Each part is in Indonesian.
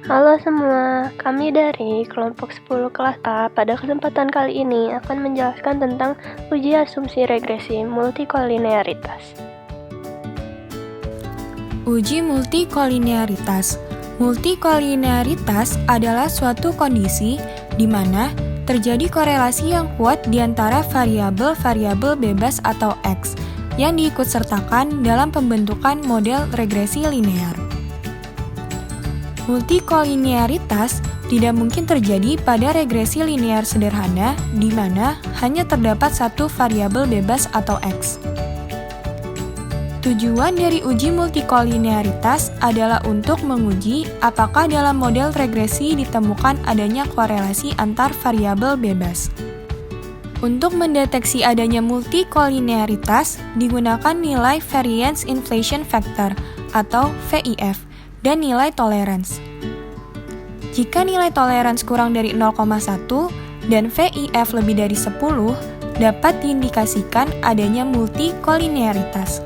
Halo semua, kami dari kelompok 10 kelas A pada kesempatan kali ini akan menjelaskan tentang uji asumsi regresi multikolinearitas. Uji multikolinearitas. Multikolinearitas adalah suatu kondisi di mana terjadi korelasi yang kuat di antara variabel-variabel bebas atau X yang diikutsertakan dalam pembentukan model regresi linear. Multikolinearitas tidak mungkin terjadi pada regresi linear sederhana di mana hanya terdapat satu variabel bebas atau X. Tujuan dari uji multikolinearitas adalah untuk menguji apakah dalam model regresi ditemukan adanya korelasi antar variabel bebas. Untuk mendeteksi adanya multikolinearitas, digunakan nilai variance inflation factor atau VIF dan nilai tolerance. Jika nilai tolerance kurang dari 0,1 dan VIF lebih dari 10, dapat diindikasikan adanya multikolinearitas.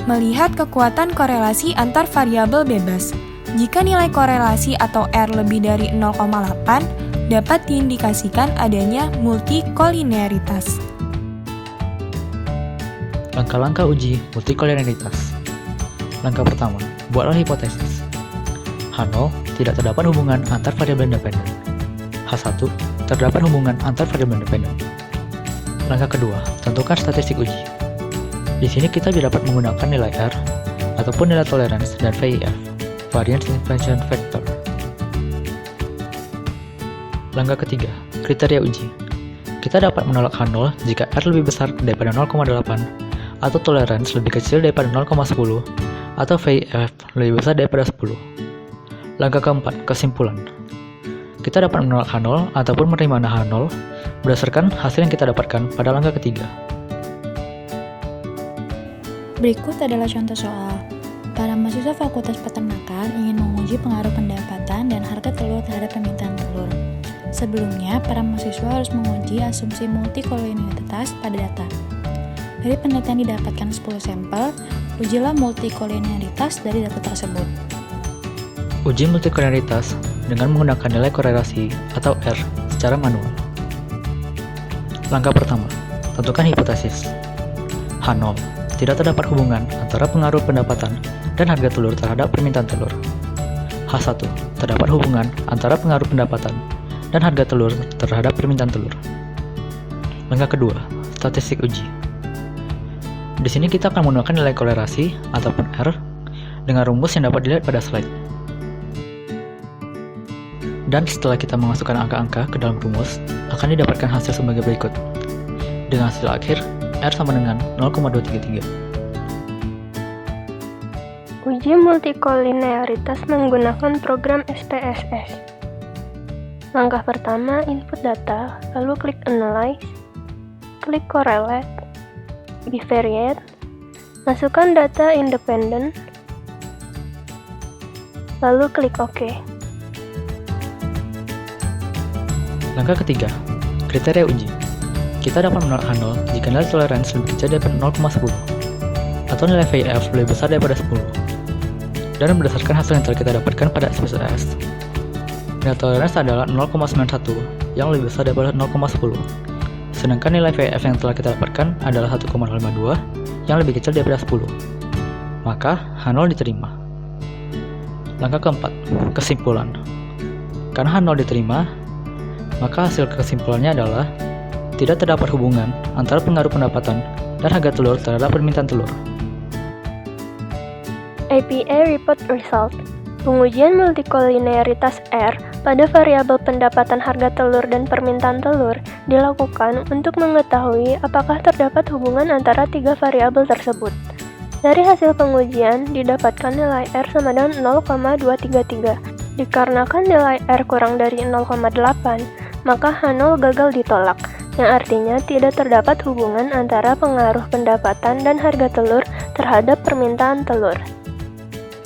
Melihat kekuatan korelasi antar variabel bebas. Jika nilai korelasi atau R lebih dari 0,8, dapat diindikasikan adanya multikolinearitas. Langkah-langkah uji multikolinearitas. Langkah pertama, buatlah hipotesis. H0 tidak terdapat hubungan antar variabel independen. H1 terdapat hubungan antar variabel independen. Langkah kedua, tentukan statistik uji. Di sini kita dapat menggunakan nilai R ataupun nilai tolerance dan VIF, variance inflation factor. Langkah ketiga, kriteria uji. Kita dapat menolak H0 jika R lebih besar daripada 0,8 atau tolerance lebih kecil daripada 0,10 atau VIF lebih besar daripada 10. Langkah keempat, kesimpulan. Kita dapat menolak H0 ataupun menerima H0 berdasarkan hasil yang kita dapatkan pada langkah ketiga. Berikut adalah contoh soal. Para mahasiswa Fakultas Peternakan ingin menguji pengaruh pendapatan dan harga telur terhadap permintaan telur. Sebelumnya, para mahasiswa harus menguji asumsi multikolinearitas pada data. Dari penelitian didapatkan 10 sampel, ujilah multikolinearitas dari data tersebut. Uji multikolinearitas dengan menggunakan nilai korelasi atau R secara manual. Langkah pertama, tentukan hipotesis. H0 tidak terdapat hubungan antara pengaruh pendapatan dan harga telur terhadap permintaan telur. H1 terdapat hubungan antara pengaruh pendapatan dan harga telur terhadap permintaan telur. Langkah kedua, statistik uji. Di sini kita akan menggunakan nilai korelasi ataupun R dengan rumus yang dapat dilihat pada slide. Dan setelah kita memasukkan angka-angka ke dalam rumus, akan didapatkan hasil sebagai berikut. Dengan hasil akhir, R sama dengan 0,233. Uji multikolinearitas menggunakan program SPSS. Langkah pertama, input data, lalu klik Analyze, klik Correlate, Bivariate, masukkan data independen, lalu klik OK. Langkah ketiga, kriteria uji. Kita dapat menolak H0 jika nilai tolerance lebih kecil daripada 0,10 atau nilai VIF lebih besar daripada 10. Dan berdasarkan hasil yang telah kita dapatkan pada SPSS, nilai tolerance adalah 0,91 yang lebih besar daripada 0,10. Sedangkan nilai VIF yang telah kita dapatkan adalah 1,52 yang lebih kecil daripada 10. Maka H0 diterima. Langkah keempat, kesimpulan. Karena H0 diterima, maka hasil kesimpulannya adalah tidak terdapat hubungan antara pengaruh pendapatan dan harga telur terhadap permintaan telur. APA Report Result. Pengujian multikolinearitas R pada variabel pendapatan harga telur dan permintaan telur dilakukan untuk mengetahui apakah terdapat hubungan antara tiga variabel tersebut. Dari hasil pengujian, didapatkan nilai R sama dengan 0,233. Dikarenakan nilai R kurang dari 0,8, maka H0 gagal ditolak, yang artinya tidak terdapat hubungan antara pengaruh pendapatan dan harga telur terhadap permintaan telur.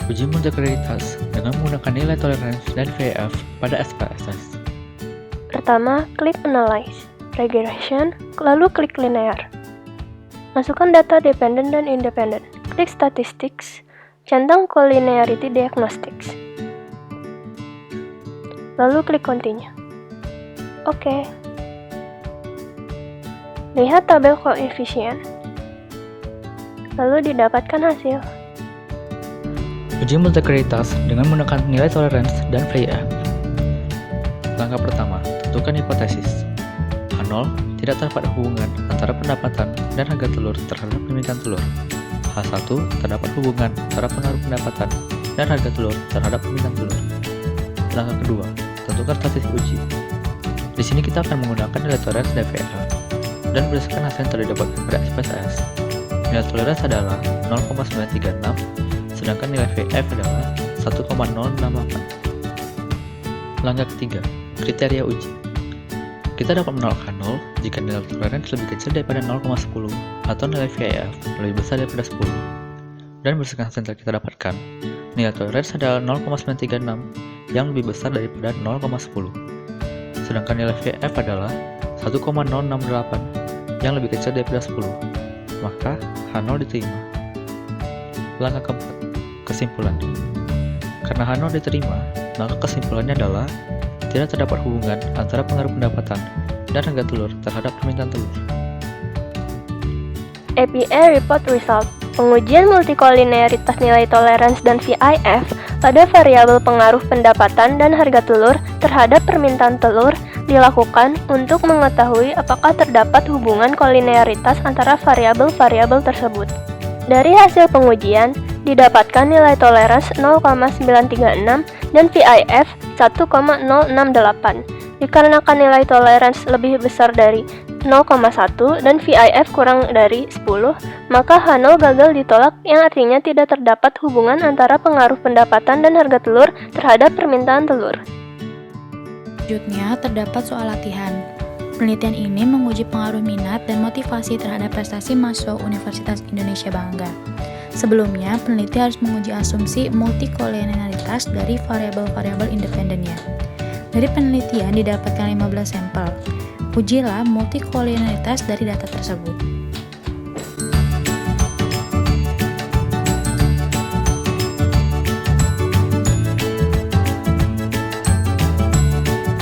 Uji multikolinearitas dengan menggunakan nilai tolerance dan VIF pada SPSS. Pertama, klik Analyze, Regression, lalu klik Linear. Masukkan data dependen dan independen. Klik Statistics, centang Collinearity Diagnostics. lalu klik continue. Oke. Lihat tabel koefisien, lalu didapatkan hasil. Uji multikulturalitas dengan menggunakan nilai toleransi dan VIF. Langkah pertama, tentukan hipotesis. H0 tidak terdapat hubungan antara pendapatan dan harga telur terhadap permintaan telur. H1 terdapat hubungan antara pengaruh pendapatan dan harga telur terhadap permintaan telur. Langkah kedua, tentukan statistik uji. Di sini kita akan menggunakan nilai toleransi dan VIF dan berdasarkan hasil yang terdapatkan pada SPSS. Nilai toleransi adalah 0,936, sedangkan nilai VIF adalah 1,068. Langkah ketiga, kriteria uji. Kita dapat menolak H0 jika nilai toleransi lebih kecil daripada 0,10 atau nilai VIF lebih besar daripada 10. Dan berdasarkan hasil yang kita dapatkan, nilai toleransi adalah 0,936 yang lebih besar daripada 0,10. Sedangkan nilai VIF adalah 1,068 yang lebih kecil daripada 10. Maka H0 diterima. Langkah keempat, kesimpulan. Karena H0 diterima, maka kesimpulannya adalah tidak terdapat hubungan antara pengaruh pendapatan dan harga telur terhadap permintaan telur. APA Report Result. Pengujian multikolinearitas nilai toleransi dan VIF pada variabel pengaruh pendapatan dan harga telur terhadap permintaan telur dilakukan untuk mengetahui apakah terdapat hubungan kolinearitas antara variabel-variabel tersebut. Dari hasil pengujian, didapatkan nilai toleransi 0,936 dan VIF 1,068. Dikarenakan nilai toleransi lebih besar dari 0,1 dan VIF kurang dari 10, maka H0 gagal ditolak yang artinya tidak terdapat hubungan antara pengaruh pendapatan dan harga telur terhadap permintaan telur. Selanjutnya, terdapat soal latihan. Penelitian ini menguji pengaruh minat dan motivasi terhadap prestasi mahasiswa Universitas Indonesia Bangga. Sebelumnya, peneliti harus menguji asumsi multikolinearitas dari variabel-variabel independennya. Dari penelitian didapatkan 15 sampel. Ujilah multikolinearitas dari data tersebut.